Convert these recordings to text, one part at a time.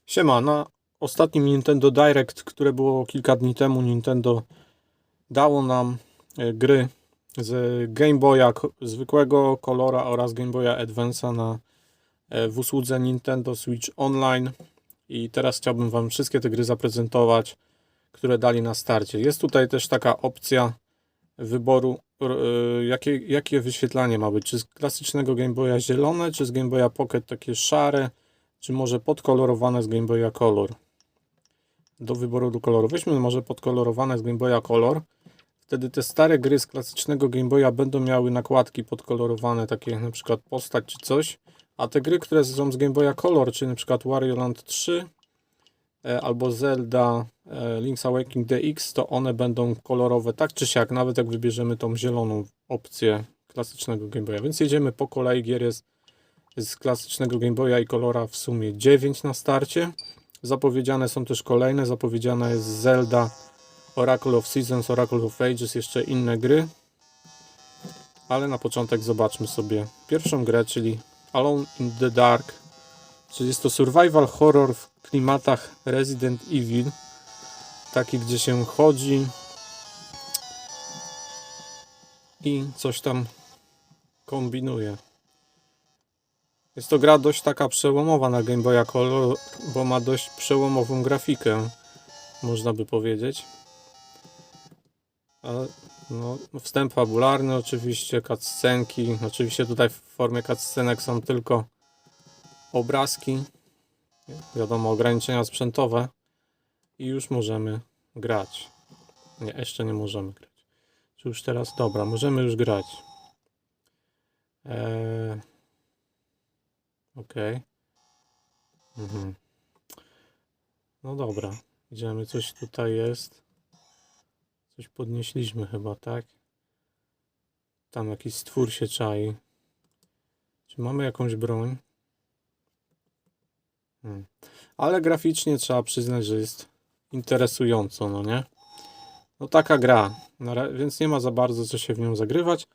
Siema, na ostatnim Nintendo Direct, które było kilka dni temu, Nintendo dało nam gry z Game Boya zwykłego Colora oraz Game Boya Advance'a w usłudze Nintendo Switch Online i teraz chciałbym Wam wszystkie te gry zaprezentować, które dali na starcie. Jest tutaj też taka opcja wyboru, jakie wyświetlanie ma być, czy z klasycznego Game Boya zielone, czy z Game Boya Pocket takie szare, czy może podkolorowane z Game Boya Color. Do wyboru do koloru. Weźmy może podkolorowane z Game Boya Color. Wtedy te stare gry z klasycznego Game Boya będą miały nakładki podkolorowane, takie jak na przykład postać czy coś. A te gry, które są z Game Boya Color, czyli na przykład Wario Land 3 albo Zelda Link's Awakening DX, to one będą kolorowe tak czy siak, nawet jak wybierzemy tą zieloną opcję klasycznego Game Boya. Więc jedziemy po kolei. Gier jest z klasycznego Game Boya i Colora w sumie 9 na starcie. Zapowiedziane są też kolejne. Zapowiedziana jest Zelda Oracle of Seasons, Oracle of Ages, jeszcze inne gry. Ale na początek zobaczmy sobie pierwszą grę, czyli Alone in the Dark. Czyli jest to survival horror w klimatach Resident Evil. Taki, gdzie się chodzi i coś tam kombinuje. Jest to gra dość taka przełomowa na Game Boya Color, bo ma dość przełomową grafikę, można by powiedzieć. No, wstęp fabularny oczywiście, cutscenki. Oczywiście tutaj w formie cutscenek są tylko obrazki. Wiadomo, ograniczenia sprzętowe. I już możemy grać. Nie, jeszcze nie możemy grać. Czy już teraz? Dobra, możemy już grać. Okej. No dobra. Idziemy, coś tutaj jest. Coś podnieśliśmy chyba, tak? Tam jakiś stwór się czai. Czy mamy jakąś broń? Ale graficznie trzeba przyznać, że jest interesująco, no nie? No taka gra, więc nie ma za bardzo co się w nią zagrywać.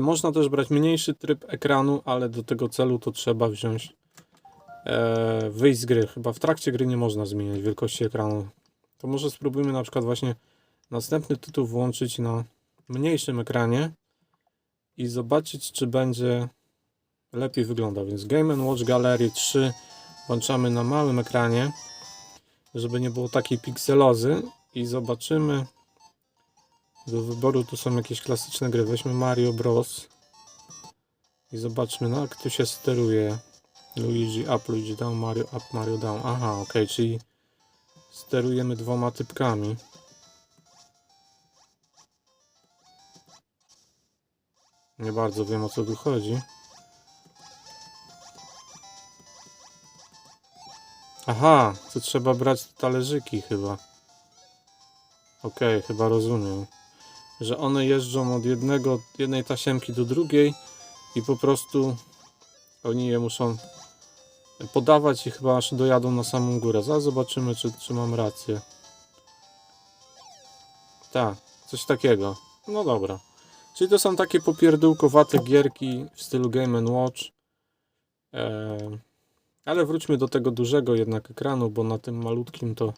Można też brać mniejszy tryb ekranu, ale do tego celu to trzeba wziąć, wyjść z gry. Chyba w trakcie gry nie można zmieniać wielkości ekranu. To może spróbujmy na przykład właśnie następny tytuł włączyć na mniejszym ekranie i zobaczyć, czy będzie lepiej wyglądał. Więc Game & Watch Gallery 3 włączamy na małym ekranie, żeby nie było takiej pikselozy i zobaczymy. Do wyboru tu są jakieś klasyczne gry. Weźmy Mario Bros. I zobaczmy, no jak tu się steruje. Luigi up, Luigi down, Mario up, Mario down. Aha, ok, czyli sterujemy dwoma typkami. Nie bardzo wiem, o co tu chodzi. Aha, to trzeba brać talerzyki chyba. Ok, chyba rozumiem. Że one jeżdżą od jednej tasiemki do drugiej i po prostu oni je muszą podawać i chyba aż dojadą na samą górę. Zaraz zobaczymy, czy mam rację. Tak, coś takiego. No dobra. Czyli to są takie popierdółkowate gierki w stylu Game & Watch. Ale wróćmy do tego dużego jednak ekranu, bo na tym malutkim to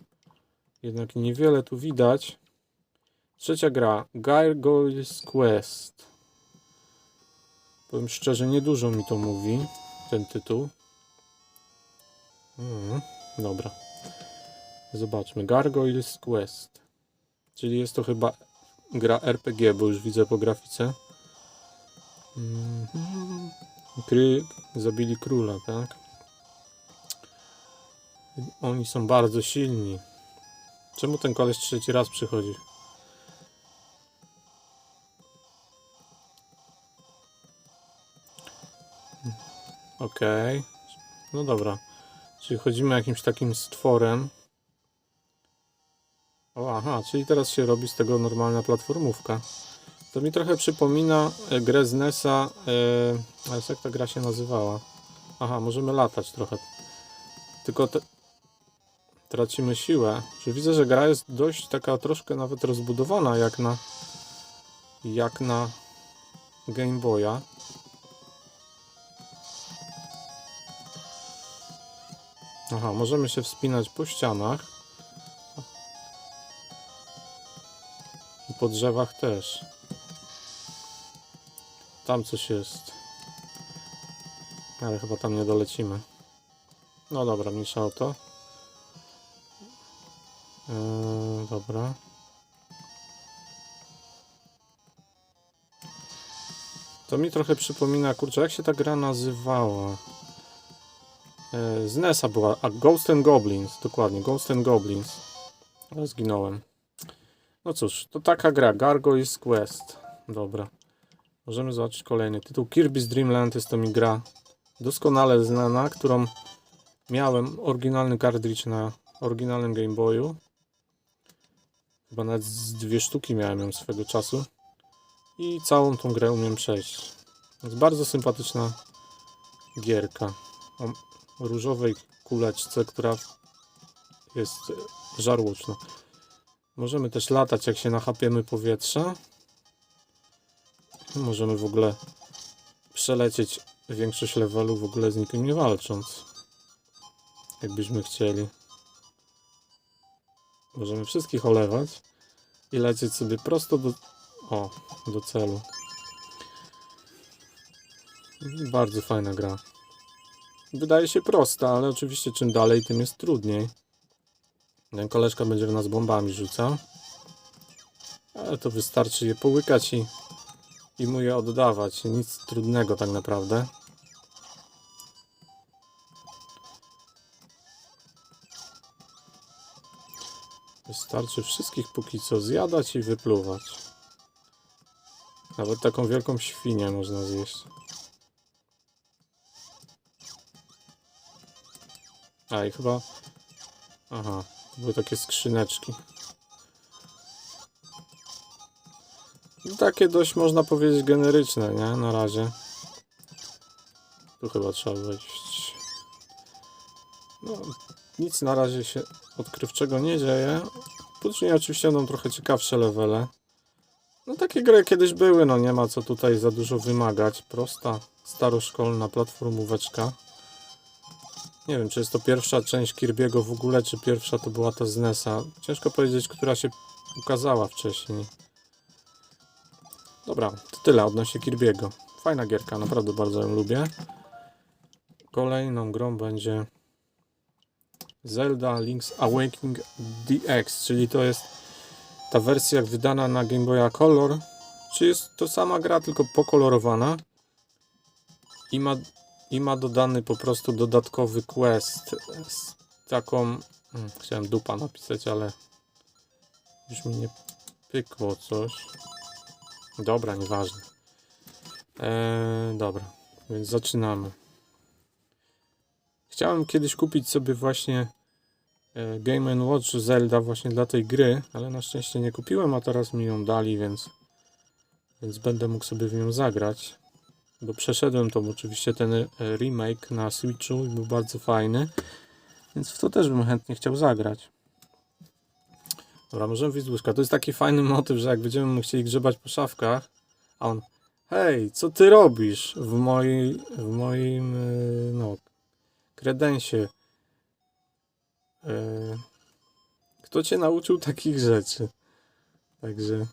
jednak niewiele tu widać. Trzecia gra, Gargoyle's Quest. Powiem szczerze, niedużo mi to mówi, ten tytuł. Dobra. Zobaczmy, Gargoyle's Quest. Czyli jest to chyba gra RPG, bo już widzę po grafice. Zabili króla, tak? Oni są bardzo silni. Czemu ten koleś trzeci raz przychodzi? Okej. No dobra. Czyli chodzimy jakimś takim stworem. O, aha, czyli teraz się robi z tego normalna platformówka. To mi trochę przypomina grę z NES-a. Ale jak ta gra się nazywała? Aha, możemy latać trochę. Tylko tracimy siłę. Że widzę, że gra jest dość taka troszkę nawet rozbudowana jak na Game Boya. Aha, możemy się wspinać po ścianach. I po drzewach też. Tam coś jest. Ale chyba tam nie dolecimy. No dobra, mniejsza o to. Dobra. To mi trochę przypomina, kurczę, jak się ta gra nazywała? Z NES-a była, a Ghost and Goblins, dokładnie, Ghost and Goblins. Ale zginąłem. No cóż, to taka gra, Gargoyle's Quest. Dobra. Możemy zobaczyć kolejny tytuł. Kirby's Dream Land jest to mi gra doskonale znana, którą miałem oryginalny cartridge na oryginalnym Game Boyu. Chyba nawet z 2 sztuki miałem ją swego czasu. I całą tą grę umiem przejść. Więc bardzo sympatyczna gierka. O różowej kuleczce, która jest żarłoczna. Możemy też latać, jak się nachapiemy powietrza. Możemy w ogóle przelecieć większość levelu w ogóle z nikim nie walcząc. Jakbyśmy chcieli. Możemy wszystkich olewać i lecieć sobie prosto do celu. Bardzo fajna gra. Wydaje się prosta, ale oczywiście czym dalej, tym jest trudniej. Ten koleżka będzie w nas bombami rzucał. Ale to wystarczy je połykać i mu je oddawać. Nic trudnego tak naprawdę. Wystarczy wszystkich póki co zjadać i wypluwać. Nawet taką wielką świnię można zjeść. A i chyba... Aha, były takie skrzyneczki. No, takie dość można powiedzieć generyczne, nie? Na razie. Tu chyba trzeba wejść. No, nic na razie się odkrywczego nie dzieje. Później oczywiście będą trochę ciekawsze levele. No takie gry kiedyś były, no nie ma co tutaj za dużo wymagać. Prosta, staroszkolna platformóweczka. Nie wiem, czy jest to pierwsza część Kirby'ego w ogóle, czy pierwsza to była ta z NES-a. Ciężko powiedzieć, która się ukazała wcześniej. Dobra, to tyle odnośnie Kirby'ego. Fajna gierka, naprawdę bardzo ją lubię. Kolejną grą będzie Zelda Link's Awakening DX, czyli to jest ta wersja wydana na Game Boya Color. Czy jest to sama gra, tylko pokolorowana i ma dodany po prostu dodatkowy quest z taką... chciałem dupa napisać, ale już mi nie pykło coś. Dobra, nieważne. Dobra, więc zaczynamy. Chciałem kiedyś kupić sobie właśnie Game & Watch Zelda właśnie dla tej gry, ale na szczęście nie kupiłem, a teraz mi ją dali, więc będę mógł sobie w nią zagrać. Bo przeszedłem to oczywiście ten remake na Switchu i był bardzo fajny, więc w to też bym chętnie chciał zagrać. Dobra, możemy wyjść z łóżka. To jest taki fajny motyw, że jak będziemy mu chcieli grzebać po szafkach, a on: hej, co ty robisz w moim no, kredensie? Kto cię nauczył takich rzeczy? Także...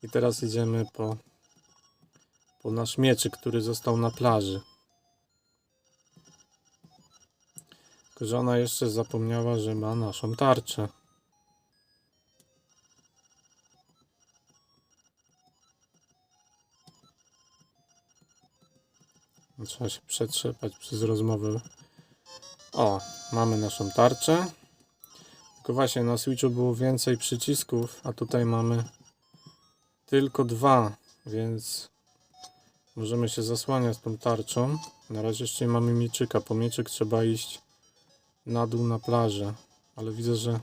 I teraz idziemy po nasz mieczyk, który został na plaży. Tylko że ona jeszcze zapomniała, że ma naszą tarczę. Trzeba się przetrzepać przez rozmowę. O, mamy naszą tarczę. Tylko właśnie na Switchu było więcej przycisków, a tutaj mamy tylko 2, więc możemy się zasłaniać tą tarczą. Na razie jeszcze nie mamy mieczyka. Po mieczyk trzeba iść na dół na plażę. Ale widzę, że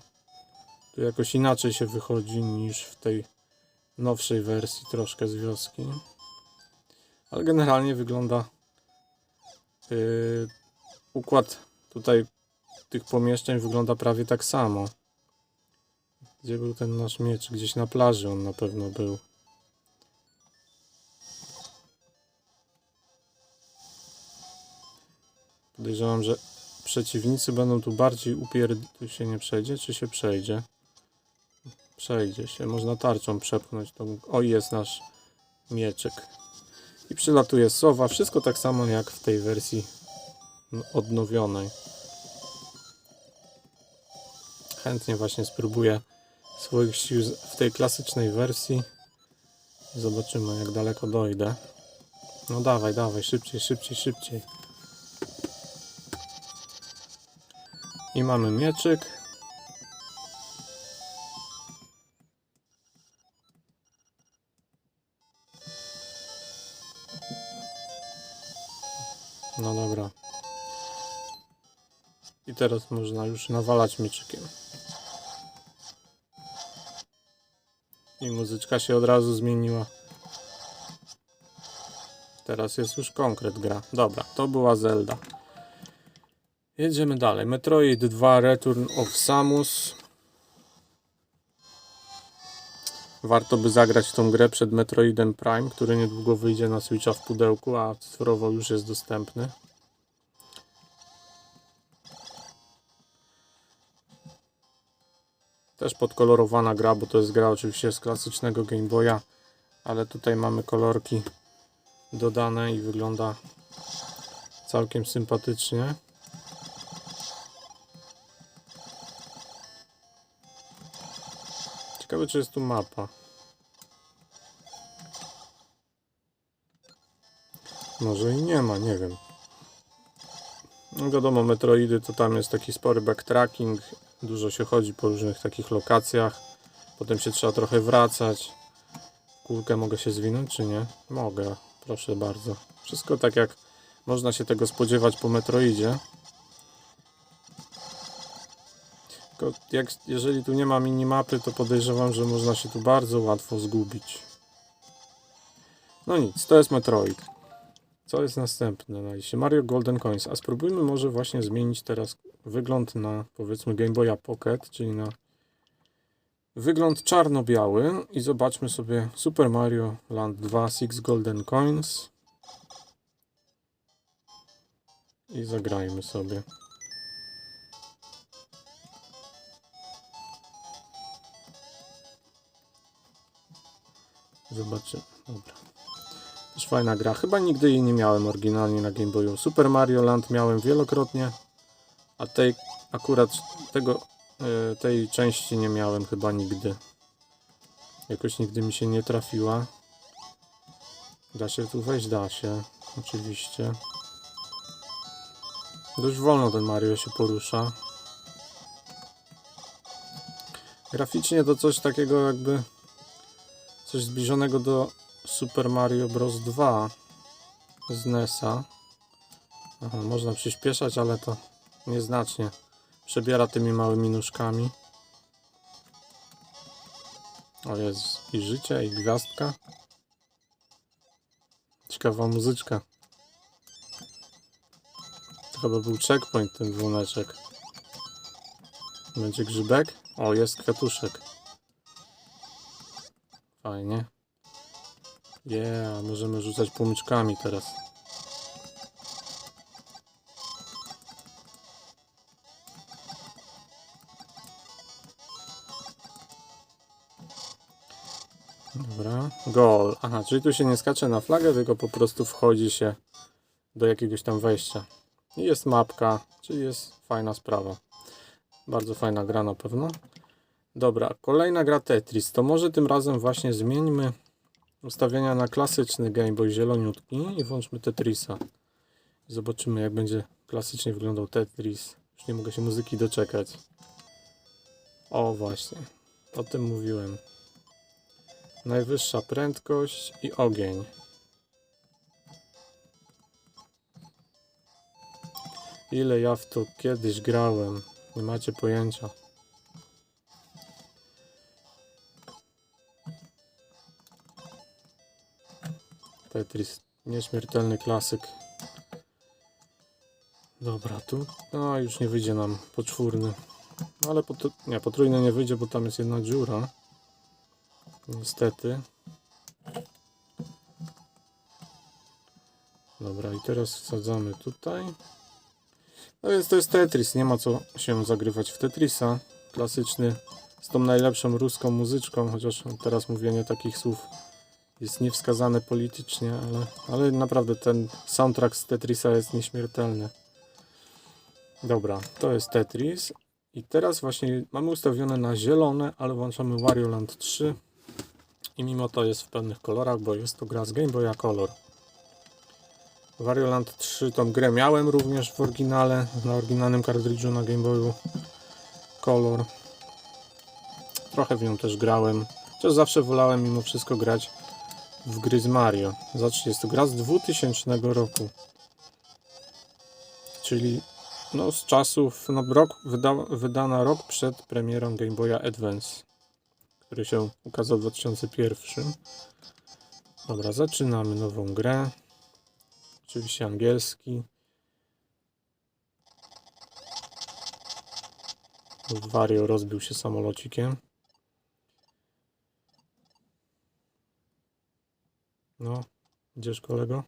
tu jakoś inaczej się wychodzi niż w tej nowszej wersji troszkę z wioski. Ale generalnie wygląda układ tutaj tych pomieszczeń wygląda prawie tak samo. Gdzie był ten nasz miecz? Gdzieś na plaży on na pewno był. Podejrzewam, że przeciwnicy będą tu bardziej Tu się nie przejdzie, czy się przejdzie? Przejdzie się. Można tarczą przepchnąć tą... O, jest nasz mieczek. I przylatuje sowa. Wszystko tak samo jak w tej wersji odnowionej. Chętnie właśnie spróbuję swoich sił w tej klasycznej wersji. Zobaczymy, jak daleko dojdę. No dawaj, dawaj, szybciej, szybciej, szybciej. I mamy mieczyk. No dobra. I teraz można już nawalać mieczykiem. I muzyczka się od razu zmieniła. Teraz jest już konkret gra. Dobra, to była Zelda. Jedziemy dalej. Metroid 2 Return of Samus. Warto by zagrać w tą grę przed Metroidem Prime, który niedługo wyjdzie na Switcha w pudełku, a cyfrowo już jest dostępny. Też podkolorowana gra, bo to jest gra oczywiście z klasycznego Game Boya, ale tutaj mamy kolorki dodane i wygląda całkiem sympatycznie. Ciekawe, czy jest tu mapa. Może i nie ma, nie wiem. No wiadomo, Metroidy to tam jest taki spory backtracking. Dużo się chodzi po różnych takich lokacjach. Potem się trzeba trochę wracać. Kulkę mogę się zwinąć, czy nie? Mogę, proszę bardzo. Wszystko tak jak można się tego spodziewać po Metroidzie. Tylko jeżeli tu nie ma minimapy, to podejrzewam, że można się tu bardzo łatwo zgubić. No nic, to jest Metroid. Co jest następne na liście? Mario Golden Coins. A spróbujmy może właśnie zmienić teraz wygląd na, powiedzmy, Game Boya Pocket, czyli na wygląd czarno-biały i zobaczmy sobie Super Mario Land 2 Six Golden Coins i zagrajmy sobie. Zobaczymy. Dobra. Też fajna gra. Chyba nigdy jej nie miałem oryginalnie na Game Boyu. Super Mario Land miałem wielokrotnie, a tej części nie miałem chyba nigdy. Jakoś nigdy mi się nie trafiła. Da się tu wejść? Da się. Oczywiście. Dość wolno ten Mario się porusza. Graficznie to coś takiego jakby... Coś zbliżonego do Super Mario Bros. 2 z NES-a. Aha, można przyspieszać, ale to nieznacznie przebiera tymi małymi nóżkami. O, jest i życie, i gwiazdka. Ciekawa muzyczka. To chyba był checkpoint, ten dzwoneczek. Będzie grzybek? O, jest kwiatuszek. Fajnie. Możemy rzucać płomyczkami teraz. Dobra, goal. Aha, czyli tu się nie skacze na flagę, tylko po prostu wchodzi się do jakiegoś tam wejścia. I jest mapka, czyli jest fajna sprawa. Bardzo fajna gra na pewno. Dobra, kolejna gra Tetris. To może tym razem właśnie zmieńmy ustawienia na klasyczny Game Boy zieloniutki i włączmy Tetrisa. Zobaczymy, jak będzie klasycznie wyglądał Tetris. Już nie mogę się muzyki doczekać. O, właśnie. O tym mówiłem. Najwyższa prędkość i ogień. Ile ja w to kiedyś grałem. Nie macie pojęcia. Tetris. Nieśmiertelny klasyk. Dobra, tu... No, już nie wyjdzie nam poczwórny. Ale potrójny nie wyjdzie, bo tam jest jedna dziura. Niestety. Dobra, i teraz wsadzamy tutaj. No więc to jest Tetris, nie ma co się zagrywać w Tetrisa. Klasyczny, z tą najlepszą ruską muzyczką, chociaż teraz mówienie takich słów jest niewskazane politycznie, ale naprawdę ten soundtrack z Tetrisa jest nieśmiertelny. Dobra, to jest Tetris. I teraz właśnie mamy ustawione na zielone, ale włączamy Wario Land 3. I mimo to jest w pełnych kolorach, bo jest to gra z Game Boya Color. Wario Land 3 tą grę miałem również w oryginale, na oryginalnym kartridżu na Game Boyu Color. Trochę w nią też grałem. Chociaż zawsze wolałem mimo wszystko grać w gry z Mario. Zobaczcie, jest to gra z 2000 roku. Czyli no, z czasów, no, wydana rok przed premierą Game Boya Advance, który się ukazał w 2001. Dobra, zaczynamy nową grę. Oczywiście angielski. Wario rozbił się samolocikiem. No, idziesz, kolego?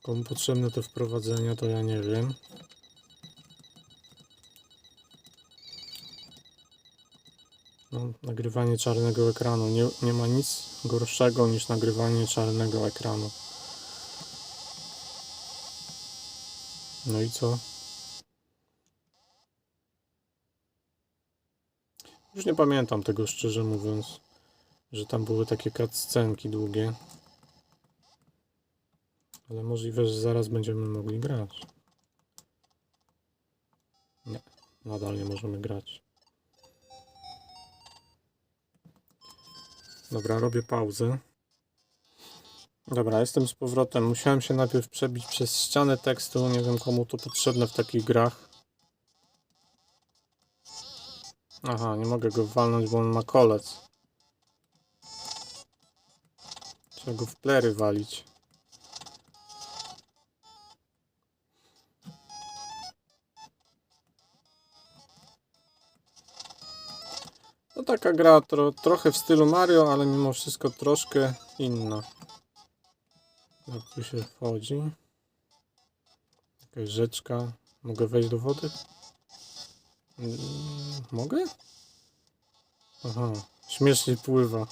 Komu potrzebne to wprowadzenie, to ja nie wiem. No, nagrywanie czarnego ekranu. Nie ma nic gorszego niż nagrywanie czarnego ekranu. No i co? Już nie pamiętam tego, szczerze mówiąc, że tam były takie cutscenki długie. Ale możliwe, że zaraz będziemy mogli grać. Nie, nadal nie możemy grać. Dobra, robię pauzę. Dobra, jestem z powrotem. Musiałem się najpierw przebić przez ścianę tekstu. Nie wiem, komu to potrzebne w takich grach. Aha, nie mogę go walnąć, bo on ma kolec. Trzeba go w plery walić. No taka gra trochę w stylu Mario, ale mimo wszystko troszkę inna. Jak tu się wchodzi? Jakaś rzeczka. Mogę wejść do wody? Mogę? Aha, śmiesznie pływa.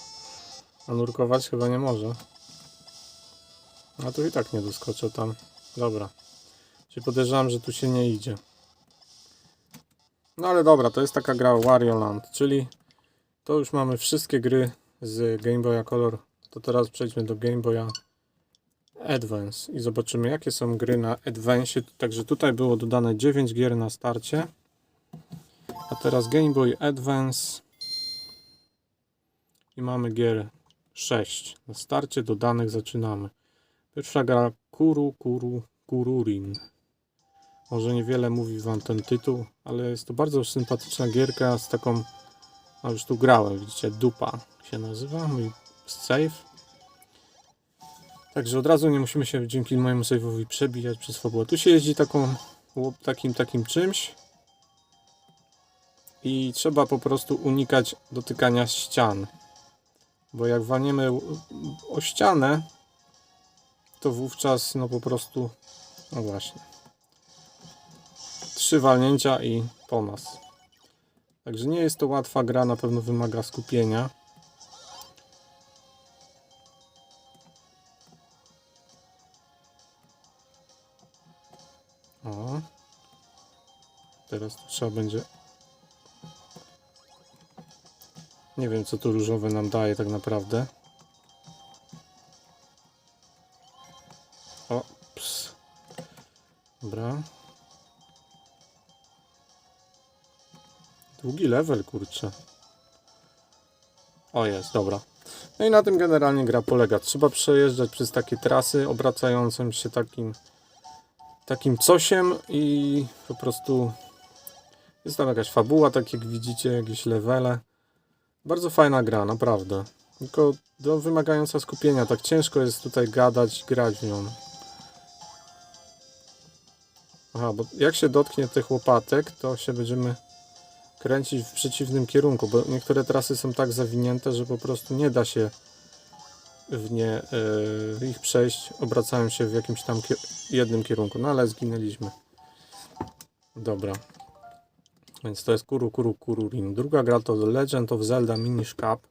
A nurkować chyba nie może. A tu i tak nie doskoczę tam. Dobra. Czyli podejrzewam, że tu się nie idzie. No ale dobra, to jest taka gra Wario Land, czyli to już mamy wszystkie gry z Game Boya Color. To teraz przejdźmy do Game Boya Advance i zobaczymy, jakie są gry na Advance. Także tutaj było dodane 9 gier na starcie. A teraz Game Boy Advance i mamy gier 6. Na starcie dodanych zaczynamy. Pierwsza gra Kururin. Może niewiele mówi wam ten tytuł, ale jest to bardzo sympatyczna gierka z taką, a już tu grałem, widzicie, dupa się nazywa, mój save. Także od razu nie musimy się dzięki mojemu save'owi przebijać przez fabułę. Tu się jeździ takim czymś i trzeba po prostu unikać dotykania ścian. Bo jak walniemy o ścianę, to wówczas no po prostu, no właśnie, 3 walnięcia i po nas. Także nie jest to łatwa gra, na pewno wymaga skupienia. O. Teraz tu trzeba będzie... Nie wiem, co to różowe nam daje tak naprawdę. O, ps. Dobra. Długi level, kurczę. O, jest, dobra. No i na tym generalnie gra polega. Trzeba przejeżdżać przez takie trasy obracającym się takim cosiem i po prostu jest tam jakaś fabuła, tak jak widzicie, jakieś levele. Bardzo fajna gra, naprawdę. Tylko wymagająca skupienia. Tak ciężko jest tutaj gadać, grać w nią. Aha, bo jak się dotknie tych łopatek, to się będziemy kręcić w przeciwnym kierunku, bo niektóre trasy są tak zawinięte, że po prostu nie da się w nie ich przejść, obracałem się w jakimś tam jednym kierunku, no ale zginęliśmy. Dobra. Więc to jest Kuru Rin. Druga gra to The Legend of Zelda Minish Cap.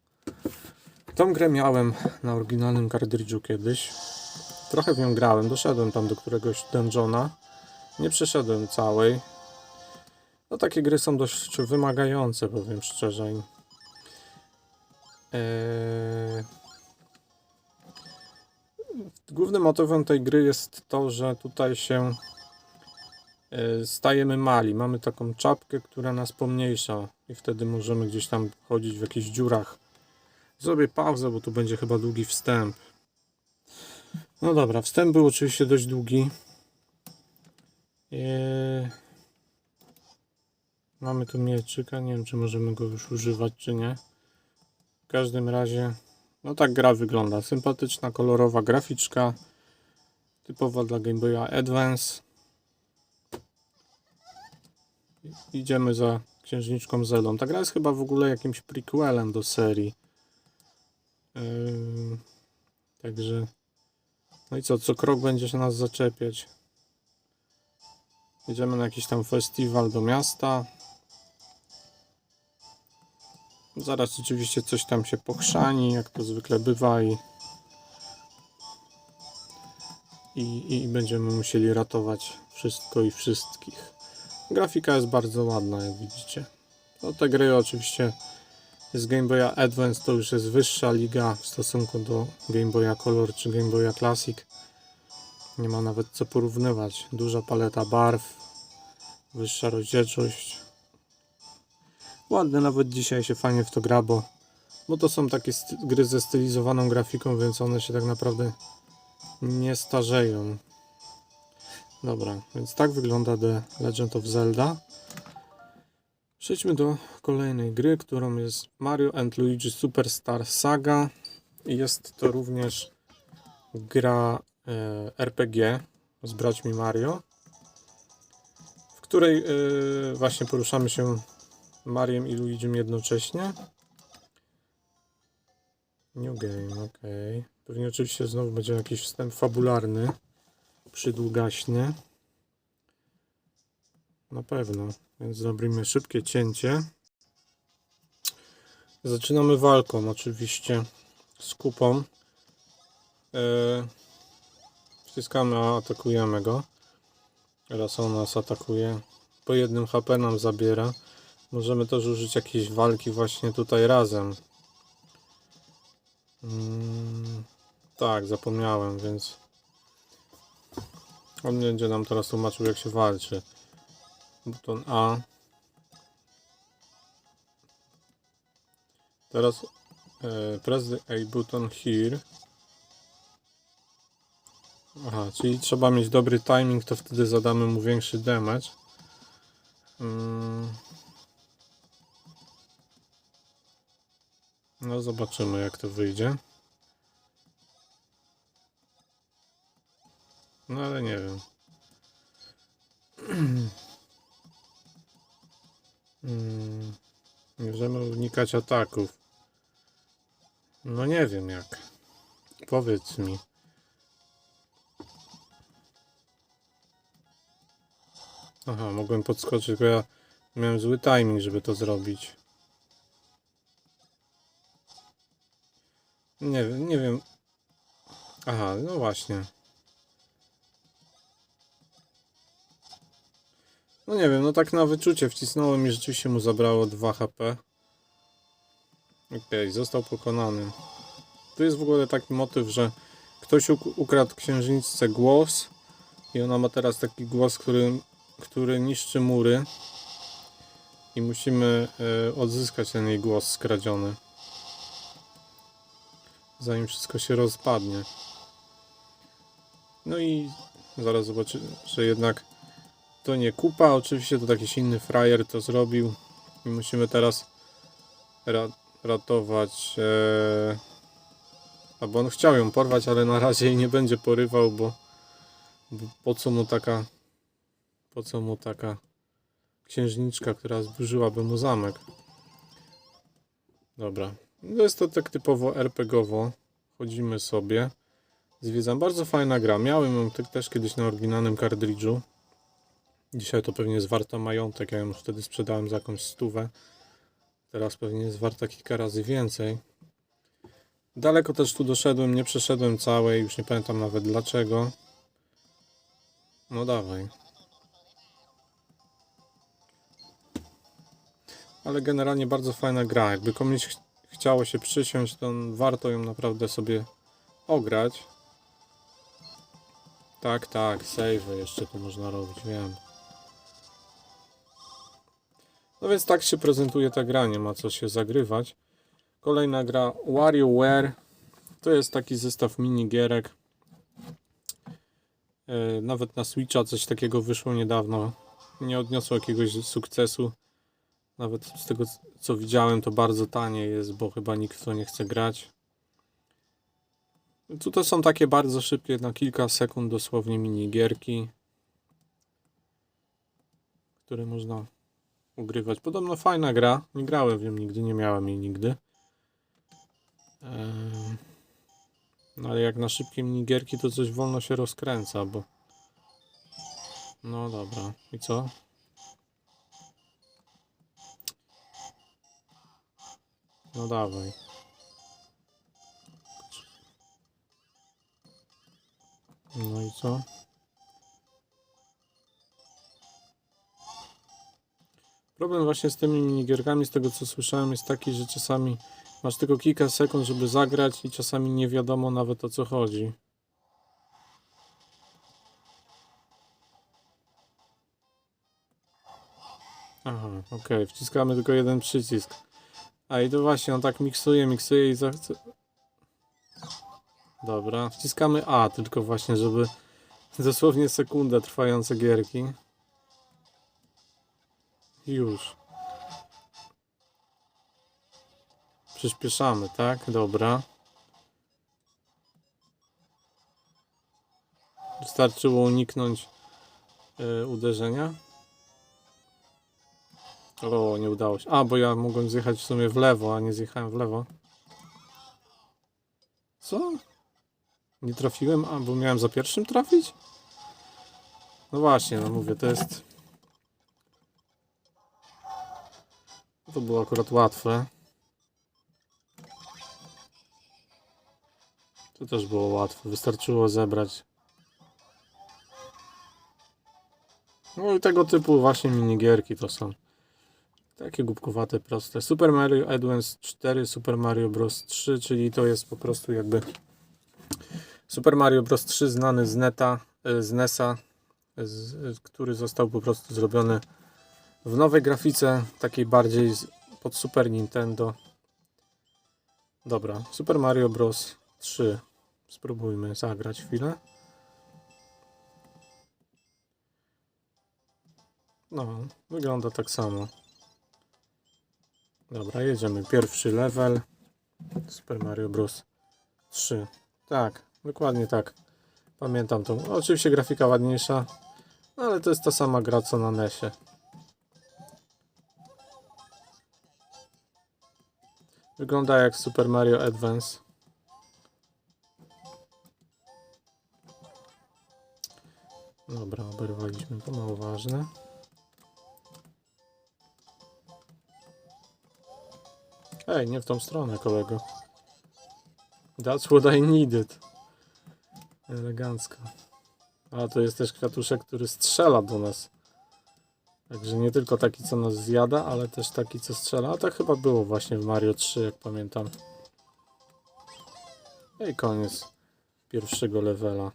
Tą grę miałem na oryginalnym kartridżu kiedyś. Trochę w nią grałem, doszedłem tam do któregoś dungeona. Nie przeszedłem całej. No takie gry są dość wymagające, powiem szczerze. Głównym motywem tej gry jest to, że tutaj się stajemy mali. Mamy taką czapkę, która nas pomniejsza i wtedy możemy gdzieś tam chodzić w jakichś dziurach. Zrobię pauzę, bo tu będzie chyba długi wstęp. No dobra, wstęp był oczywiście dość długi. Mamy tu mieczyka, nie wiem czy możemy go już używać czy nie. W każdym razie, no tak gra wygląda. Sympatyczna, kolorowa graficzka. Typowa dla Game Boya Advance. Idziemy za księżniczką Zeldą. Ta gra jest chyba w ogóle jakimś prequelem do serii. Także no i co krok będzie się nas zaczepiać. Jedziemy na jakiś tam festiwal do miasta. Zaraz oczywiście coś tam się pochrzani, jak to zwykle bywa i będziemy musieli ratować wszystko i wszystkich. Grafika jest bardzo ładna, jak widzicie. No te gry oczywiście z Game Boya Advance to już jest wyższa liga w stosunku do Game Boya Color czy Game Boya Classic. Nie ma nawet co porównywać. Duża paleta barw, wyższa rozdzielczość. Ładne, nawet dzisiaj się fajnie w to gra, bo to są takie gry ze stylizowaną grafiką, więc one się tak naprawdę nie starzeją. Dobra, więc tak wygląda The Legend of Zelda. Przejdźmy do kolejnej gry, którą jest Mario & Luigi Superstar Saga. Jest to również gra RPG z braćmi Mario, w której właśnie poruszamy się Mariem i Luigim jednocześnie. New game, ok. Pewnie oczywiście znowu będzie jakiś wstęp fabularny, przydługaśny. Na pewno, więc zrobimy szybkie cięcie. Zaczynamy walką oczywiście z kupą. Wciskamy A, atakujemy go. Teraz on nas atakuje. Po jednym HP nam zabiera. Możemy też użyć jakiejś walki właśnie tutaj razem. Tak, zapomniałem, więc on będzie nam teraz tłumaczył, jak się walczy. Buton A. Teraz press the A button here. Aha, czyli trzeba mieć dobry timing, to wtedy zadamy mu większy damage. No zobaczymy, jak to wyjdzie. No ale nie wiem. Nie możemy unikać ataków. No nie wiem jak. Powiedz mi. Aha, mogłem podskoczyć, tylko ja miałem zły timing, żeby to zrobić. Nie wiem. Aha, no właśnie. No nie wiem, no tak na wyczucie wcisnąłem i rzeczywiście mu zabrało 2 HP. Okej, został pokonany. Tu jest w ogóle taki motyw, że ktoś ukradł księżniczce głos i ona ma teraz taki głos, który niszczy mury i musimy odzyskać ten jej głos skradziony, zanim wszystko się rozpadnie. No i zaraz zobaczymy, że jednak to nie kupa, oczywiście to jakiś inny frajer to zrobił i musimy teraz ratować, albo on chciał ją porwać, ale na razie jej nie będzie porywał, bo po co mu taka księżniczka, która zburzyłaby mu zamek. Dobra, no jest to tak typowo RPGowo, chodzimy sobie. Zwiedzam. Bardzo fajna gra. Miałem ją też kiedyś na oryginalnym kartridżu. Dzisiaj to pewnie jest warta majątek. Ja ją już wtedy sprzedałem za jakąś 100. Teraz pewnie jest warta kilka razy więcej. Daleko też tu doszedłem. Nie przeszedłem całej. Już nie pamiętam nawet dlaczego. No dawaj. Ale generalnie bardzo fajna gra. Jakby komuś chciało się przysiąść, to warto ją naprawdę sobie ograć. Tak, save jeszcze tu można robić, wiem. No więc tak się prezentuje ta gra, nie ma co się zagrywać. Kolejna gra WarioWare. To jest taki zestaw minigierek. Nawet na Switcha coś takiego wyszło niedawno. Nie odniosło jakiegoś sukcesu. Nawet z tego co widziałem to bardzo tanie jest, bo chyba nikt w to nie chce grać. Tu to są takie bardzo szybkie, na kilka sekund dosłownie minigierki, które można ugrywać. Podobno fajna gra. Nie grałem w nią nigdy, nie miałem jej nigdy. No ale jak na szybkie minigierki to coś wolno się rozkręca, bo... No dobra. I co? No dawaj. No i co? Problem właśnie z tymi minigierkami, z tego co słyszałem, jest taki, że czasami masz tylko kilka sekund, żeby zagrać i czasami nie wiadomo nawet o co chodzi. Aha, okej, wciskamy tylko jeden przycisk. A i to właśnie, on tak miksuje i zachce... Dobra, wciskamy A, tylko właśnie, żeby dosłownie sekundę trwające gierki. Już. Przyspieszamy, tak? Dobra. Wystarczyło uniknąć uderzenia. O, nie udało się. A, bo ja mogłem zjechać w sumie w lewo, a nie zjechałem w lewo. Co? Nie trafiłem? A, bo miałem za pierwszym trafić? No właśnie, no mówię, to jest... To było akurat łatwe. To też było łatwe. Wystarczyło zebrać. No i tego typu właśnie minigierki to są. Takie głupkowate, proste. Super Mario Advance 4, Super Mario Bros. 3, czyli to jest po prostu jakby Super Mario Bros. 3 znany z neta, z NES-a, który został po prostu zrobiony w nowej grafice, takiej bardziej pod Super Nintendo. Dobra, Super Mario Bros. 3. Spróbujmy zagrać chwilę. No, wygląda tak samo. Dobra, jedziemy. Pierwszy level. Super Mario Bros. 3. Tak, dokładnie tak. Pamiętam to. Oczywiście grafika ładniejsza, ale to jest ta sama gra co na NES-ie. Wygląda jak Super Mario Advance. Dobra, oberwaliśmy to, mało ważne. Ej, nie w tą stronę, kolego. That's what I needed. Elegancko. A to jest też kwiatuszek, który strzela do nas. Także nie tylko taki, co nas zjada, ale też taki, co strzela. A tak chyba było właśnie w Mario 3, jak pamiętam. I koniec pierwszego levela.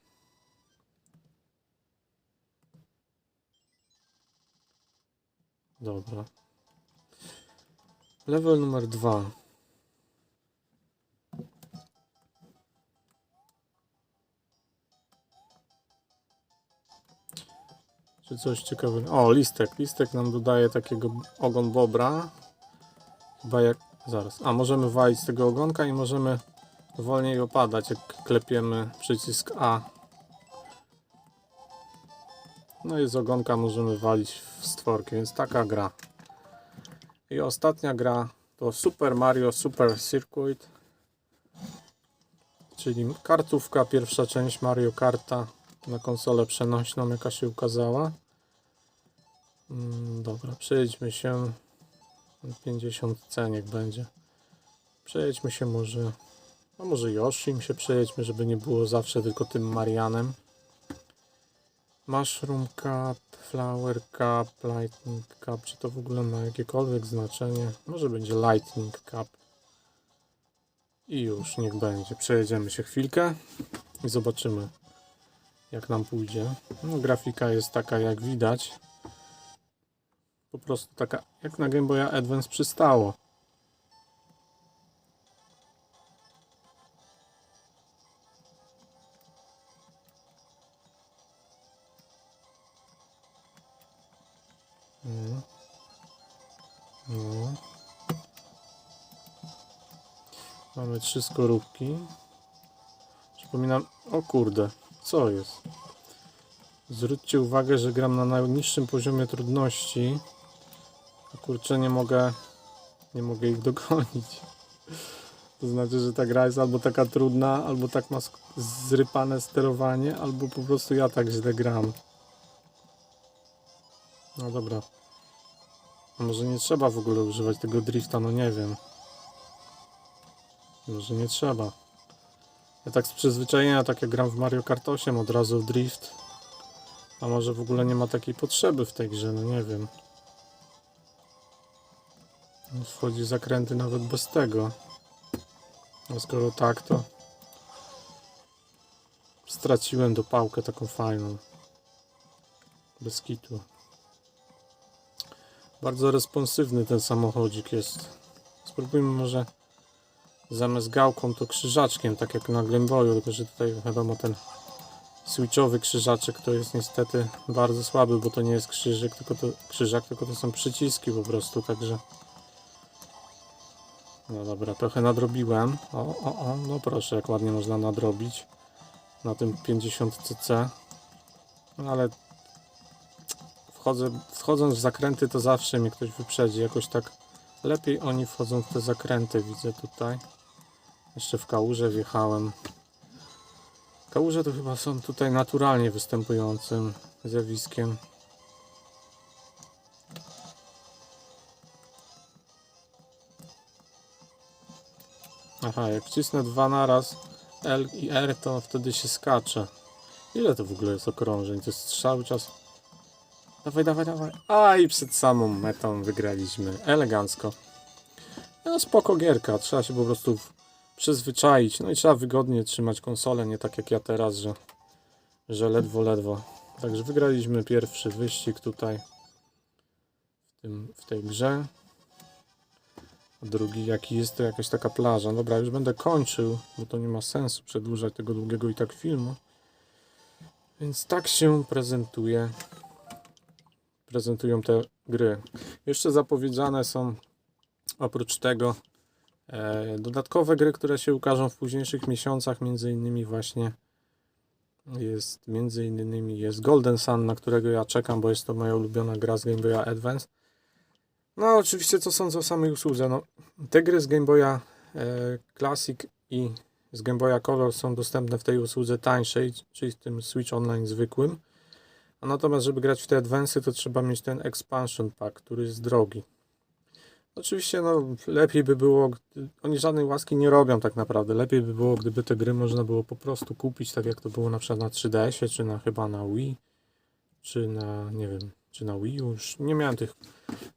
Dobra. Level numer 2. Czy coś ciekawego? O, listek. Listek nam dodaje takiego ogon bobra. Chyba jak... Zaraz. A, możemy walić z tego ogonka i możemy wolniej opadać, jak klepiemy przycisk A. No i z ogonka możemy walić w stworki, więc taka gra. I ostatnia gra to Super Mario Super Circuit. czyli kartówka, pierwsza część Mario Karta na konsolę przenośną, jaka się ukazała. Dobra, przejdźmy się 50C niech będzie. Przejedźmy się może, a może Yoshim się przejedźmy, żeby nie było zawsze tylko tym Marianem. Mushroom Cup, Flower Cup, Lightning Cup, czy to w ogóle ma jakiekolwiek znaczenie? Może będzie Lightning Cup. I już, niech będzie. Przejedziemy się chwilkę i zobaczymy, jak nam pójdzie. No, grafika jest taka, jak widać. Po prostu taka, jak na Game Boya Advance przystało. No. Mamy 3 skorupki. Przypominam, o kurde, co jest? Zwróćcie uwagę, że gram na najniższym poziomie trudności. A kurczę, nie mogę ich dogonić. To znaczy, że ta gra jest albo taka trudna, albo tak ma zrypane sterowanie, albo po prostu ja tak źle gram. No dobra. A może nie trzeba w ogóle używać tego drifta, no nie wiem. Może nie trzeba. Ja tak z przyzwyczajenia, tak jak gram w Mario Kart 8, od razu w drift. A może w ogóle nie ma takiej potrzeby w tej grze, no nie wiem. Wchodzi w zakręty nawet bez tego. A skoro tak, to straciłem dopałkę taką fajną. Bez kitu. Bardzo responsywny ten samochodzik jest. Spróbujmy może zamiast gałką to krzyżaczkiem, tak jak na Game Boyu, tylko że tutaj wiadomo ten switchowy krzyżaczek to jest niestety bardzo słaby, bo to nie jest krzyżak, tylko to są przyciski po prostu, także no dobra, trochę nadrobiłem. No proszę, jak ładnie można nadrobić na tym 50cc. No ale wchodząc w zakręty to zawsze mnie ktoś wyprzedzi, jakoś tak lepiej oni wchodzą w te zakręty, widzę tutaj. Jeszcze w kałuże wjechałem. Kałuże to chyba są tutaj naturalnie występującym zjawiskiem. Aha, jak wcisnę 2 naraz L i R, to wtedy się skacze. Ile to w ogóle jest okrążeń? To jest cały czas... Dawaj. A i przed samą metą wygraliśmy. Elegancko. No spoko gierka. Trzeba się po prostu przyzwyczaić. No i trzeba wygodnie trzymać konsolę, nie tak jak ja teraz, że ledwo. Także wygraliśmy pierwszy wyścig tutaj w tej grze. A drugi jaki jest, to jakaś taka plaża. Dobra, już będę kończył, bo to nie ma sensu przedłużać tego długiego i tak filmu. Więc tak się prezentują te gry. Jeszcze zapowiedziane są oprócz tego dodatkowe gry, które się ukażą w późniejszych miesiącach, między innymi jest Golden Sun, na którego ja czekam, bo jest to moja ulubiona gra z Game Boya Advance. No oczywiście co sądzę o samej usłudze? No, te gry z Game Boya Classic i z Game Boya Color są dostępne w tej usłudze tańszej, czyli w tym Switch Online zwykłym. A natomiast żeby grać w te Advance'y, to trzeba mieć ten Expansion Pack, który jest drogi. Oczywiście no, lepiej by było, oni żadnej łaski nie robią tak naprawdę, lepiej by było, gdyby te gry można było po prostu kupić, tak jak to było na przykład na 3DS-ie, czy chyba na Wii, czy na, nie wiem, czy na Wii U. Już nie miałem tych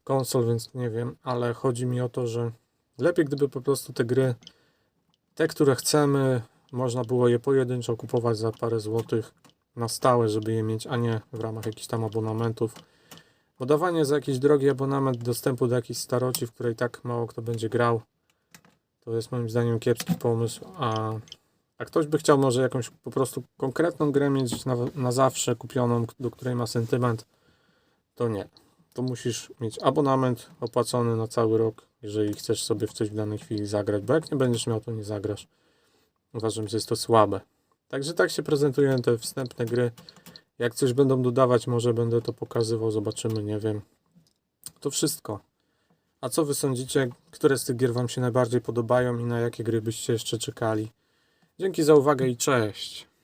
konsol, więc nie wiem, ale chodzi mi o to, że lepiej gdyby po prostu te gry, te, które chcemy, można było je pojedynczo kupować za parę złotych na stałe, żeby je mieć, a nie w ramach jakichś tam abonamentów. Bo dawanie za jakiś drogi abonament dostępu do jakiejś staroci, w której tak mało kto będzie grał, to jest moim zdaniem kiepski pomysł, a ktoś by chciał może jakąś po prostu konkretną grę mieć na zawsze kupioną, do której ma sentyment, to nie. To musisz mieć abonament opłacony na cały rok, jeżeli chcesz sobie w coś w danej chwili zagrać, bo jak nie będziesz miał, to nie zagrasz. Uważam, że jest to słabe. Także tak się prezentują te wstępne gry. Jak coś będą dodawać, może będę to pokazywał, zobaczymy, nie wiem. To wszystko. A co wy sądzicie, które z tych gier wam się najbardziej podobają i na jakie gry byście jeszcze czekali? Dzięki za uwagę i cześć.